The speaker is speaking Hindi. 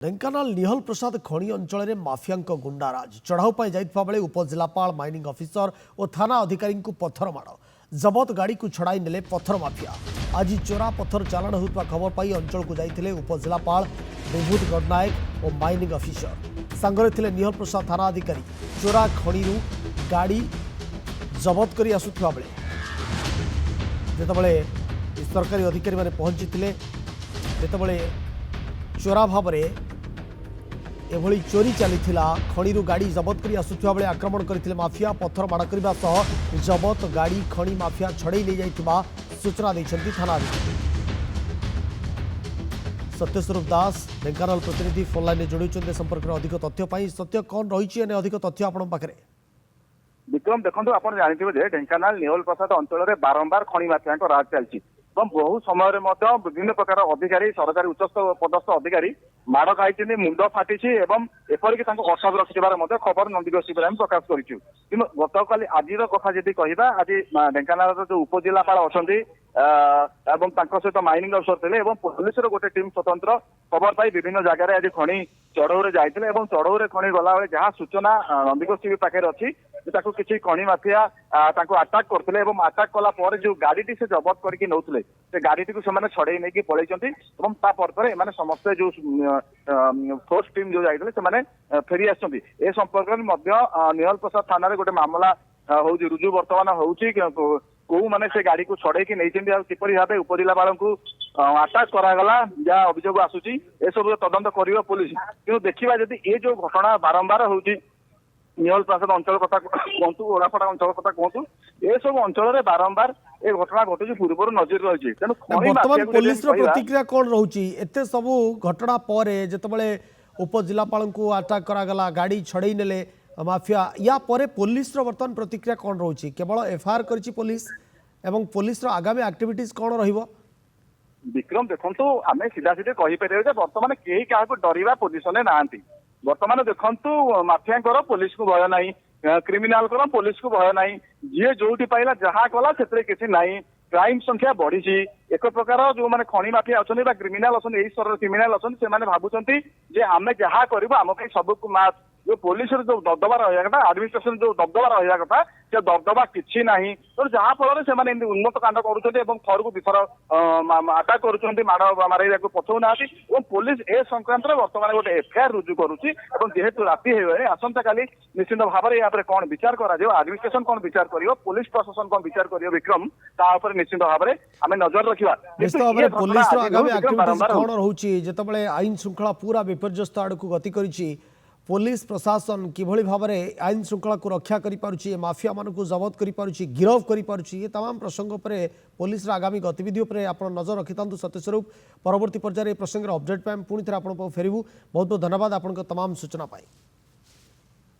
ढेंकानाल निहल प्रसाद खणी अंचल में माफिया गुंडाराज चढ़ाऊ जाइथिबा बेले उपजिलापाल माइनिंग ऑफिसर और थाना अधिकारी को पत्थर माड़ जबत गाड़ी को छड़ाई नेले पत्थर माफिया। आज चोरा पत्थर चालाण होता खबर पाई अंचल को जाइथिले उपजिलापाल विभूत गणनायक और माइनिंग ऑफिसर सांगरे थिले निहल प्रसाद थाना अधिकारी। चोरा खणी गाड़ी जबत कर आसुवा बेले जितेबाला सरकारी अधिकारी मैंने पहुंची जितेबाला चोरा भाव एभली चोरी चली खणी गाड़ी जबत कर आसुवा बेले आक्रमण करते माफिया पत्थर माड़ करने सह जबत गाड़ी खणी माफिया छड़े नहीं जाइथिबा सूचना देछंती थाना अधिकारी। सत्यस्वरूप दास ढेंकानाल प्रतिनिधि फोन लाइन जोड़ी संपर्क में अधिक तथ्य सत्य कौन रही अधिक तथ्य आपण पाखे। विक्रम देखो आप जानते ढेंकानाल निहल प्रसाद अंचल में बारंबार खणी माफिया राज चलती बहु समय विभिन्न प्रकार अधिकारी सरकारी उच्च पदस्थ अधिकारी माड़ खाई मुंड फाटी एपरिक असाब रखिबार खबर नंदीग्रह शिविर आम प्रकाश करूँ कि गतकाली आज कथा जी कह आज ढेंकानाल जो उपजिलापाल अच्छा सहित माइनिंग अफसर थे पुलिस गोटे टीम स्वतंत्र खबर पाई विभिन्न जगह आज खणी चढ़ऊ जाते चढ़ऊ खणी गला जहाँ सूचना नंदीग्रह शिविर पाखे अच्छी किसी खणी माफिया आटाक करते आटाक कला जो गाड़ी से जबत करके नौले से गाड़ी को छड़े नहीं पलैंती समस्ते जो फोर्स टीम जो जाते फेरी आसछंती ए संपर्क में निहल प्रसाद थाना गोटे मामला हूँ रुजु बर्तमान हो कौ मैंने से गाड़ी को छड़े नहीं किपरि भाव उपजिलापाल को आटाक करागला जहाँ अभियोग आसूची ए सब तदंत कर पुलिस कि देखा जदि ये जो घटना बारंबार होची निहल प्रसाद अंचल कथा कहतु ओराफड़ा अंचल कथा कहतु ए सब अंचल में बारंबार ए घटना घटुची पूर्व नजर रही बर्तमान पुलिस प्रतिक्रिया कौन रोचे एते सब घटना पर जितेबाला उपजिलापाल को आटाक करागला गाड़ी छड़े नेले माफिया या परे पुलिस बर्तमान प्रतिक्रिया कौन रोचे केवल एफआईआर करछि पुलिस एवं पुलिस आगामी एक्टिविटीज कौन रहिबो। विक्रम देखो आम सीधा सीधे कहीपर बर्तमान कहीं क्या डरवा पोजिशन ना बर्तमान देखु माफिया पुलिस को भय ना क्रिमिनाल पुलिस को भय ना जी जो पाइला जहाँ कला से किसी ना क्राइम संख्या बढ़ी एक प्रकार जो मैंने खणी माफिया अच्छा क्रिमिनाल अच्छा यही स्तर क्रिमिनाल अच्छा से भावुं आम जहाँ करूँ आम सब जो पुलिस जो दबदबा रहा कथा एडमिनिस्ट्रेशन जो दबदबा रहा कथा से दबदबा किसी ना तो जहाँ फल से उन्नत कांड कर विफर आटाक कर मारे पठाऊना पुलिस ए संक्रांत बर्तमान गोटे एफआईआर रुजु करुच्ची जेहेतु राति आसंता काली निश्चित भाव में यहाँ कौन विचार करा एडमिनिस्ट्रेशन कौन विचार कर पुलिस प्रशासन कौन विचार कर विक्रम तापर निश्चित भाव में आम नजर रखा पुलिस आगामी एक्टिविटीज कौन रोचे जितेबाला आईन श्रृंखला पूरा विपर्यस्त आड़ को गति करिछि पुलिस प्रशासन किभली भाव में आईन श्रृंखला को रक्षा करि माफिया मान को जबत करि गिरफ करि तमाम प्रसंग पर पुलिस आगामी गतिविधि पर आप नजर रखि सत्यस्वरूप परवर्ती पर्यायर प्रसंग अपडेट पुणी थे आप फेरबू बहुत बहुत धन्यवाद आपन तमाम सूचना पाई।